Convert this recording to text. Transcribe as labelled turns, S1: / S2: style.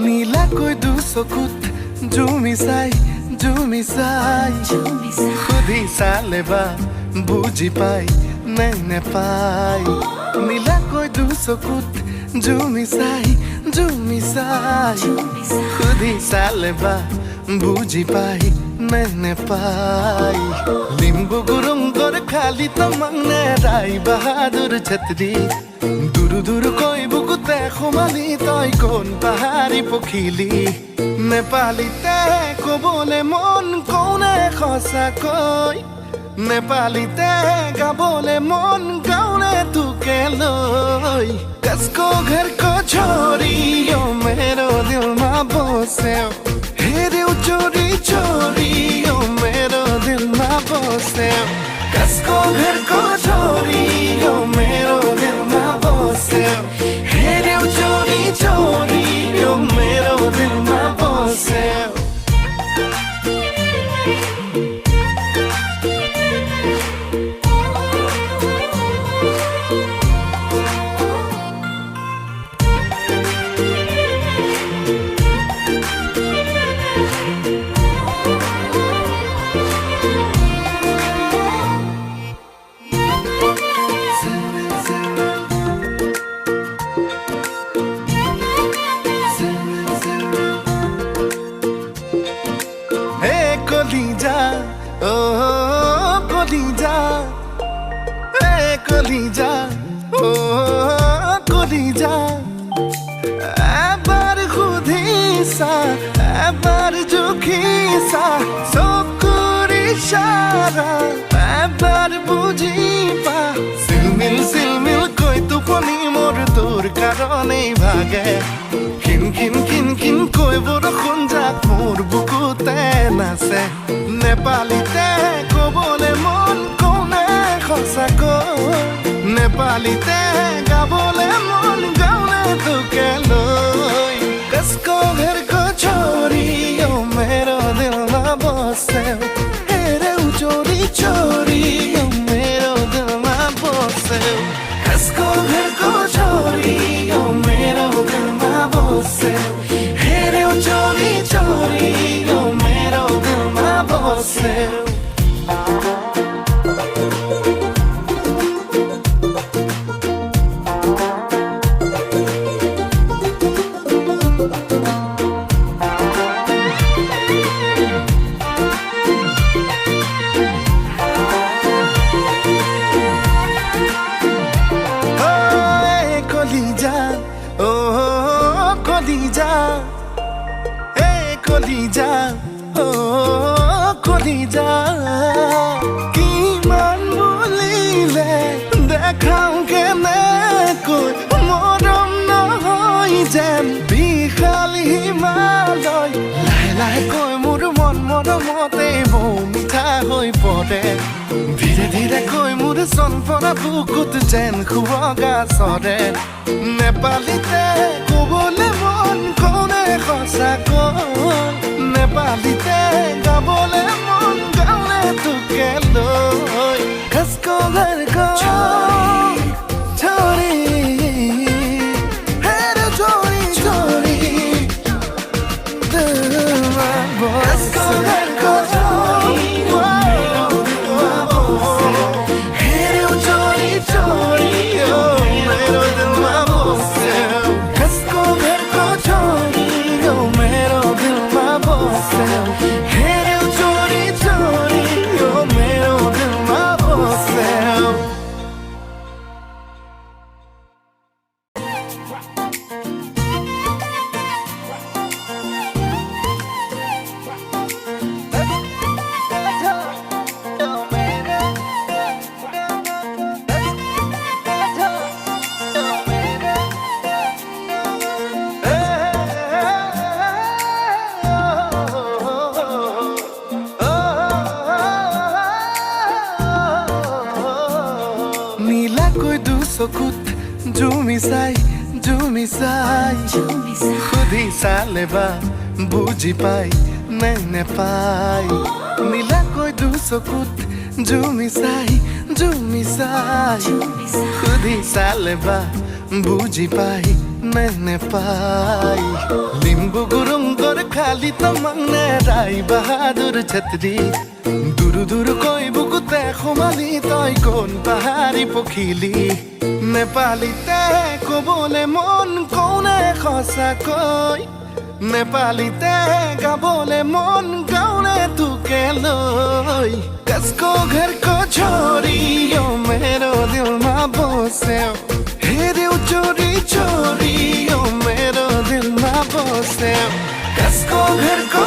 S1: নীলাকৈ দুচকুত জুমি চাই সুধি চালে বা বুজি পাই নে নেপাই নীলাকৈ দুচকুত জুমি চাই সুধি চালে বা বুজি পাই নে নেপাই लिम्बू गुरुङ गोर्खाली तमङ्ने राई बहादुर छेत्री दुरु दुरु कोही बुकुते खुमाली तै कोन पहाडी पोखिली नेपाली तेको बोले मन कौने खसा कोई नेपाली तेगा बोले मन गाउने तुके लोई कसको घरको छोरी यो मेरो दिलमा बस्यो हेर्यौ चोरी चोरी यो मेरो दिलमा बस्यो कसको घरको छोरी यो मेरो दिलमा बस्यो हेर्यौ चोरी चोरी यो मेरो दिलमा बस्यो कलिजा ओ कलिजा ए कलिजा ओ कलिजा এবার খুদিসা এবার জুখিসা চকুরি সারা এবার বুঝিবা সিলমিল কই টোপনি মোর তোর কারণেই ভাগে খিন খিন খিন খিন কই বৰষুণ যাক মোৰ বুকুতে নাচে নেপালীতে ক'বলে মন কোনে সঁচাকৈ নেপালীতে গাবলে মন গাउने तुके लोई कसको घरको छोरी यो मेरो दिलमा बस्यो हेर्यौ चोरी चोरी यो मेरो दिलमा बस्यो कसको घरको छोरी यो मेरो दिलमा बस्यो हेर्यौ चोरी चोरी यो मेरो दिलमा बस्यो কলিজা এ কলিজা ও কলিজা কিমান বুলিলে দেখাও কেনেকৈ মৰম নহয় যেন বিশাল হিমালয় লাহে লাহে কৈ মোৰ মন মৰমতে বৌ মিঠা হৈ পৰে ধীৰে ধীৰে কৈ মোৰ চনপৰা বুকুত যেন খুৱগা চৰে নেপালীতে ক'বলে মন কোনে সঁচাকৈ নেপালীতে গাবলে মন গাउने तुके लोई कसको घरको छोरी हेर्यौ चोरी चोरी दिलमा कसको घरको हेर्यौ चोरी चोरी यो मेरो दिलमा बस्यो कसको घरको छोरी यो मेरो दिलमा बस्यो हेर्यौ चोरी चोरी यो मेरो दिलमा बस्यो নীলাকৈ দুচকুত জুমি চাই সুধি চালে বা বুজি পাই নে নেপাই নীলাকৈ দুচকুত জুমি চাই সুধি চালে বা বুজি পাই मैंने पाई लिंबू गुरुम गोर खाली तमंगने राई बहादुर छतरी दूर दूर कोई बुकुते खुमाली तोय कोन पहाड़ी पखिली नेपालीते को बोले मन कोने खसा कोई नेपालीते गाबोले मन गाउने तू के लोई कसको घर को छोरी यो मेरो दिलमा बस्यो हेर्यौ चोरी चोरी यो मेरो दिलमा बस्यो कसको घर को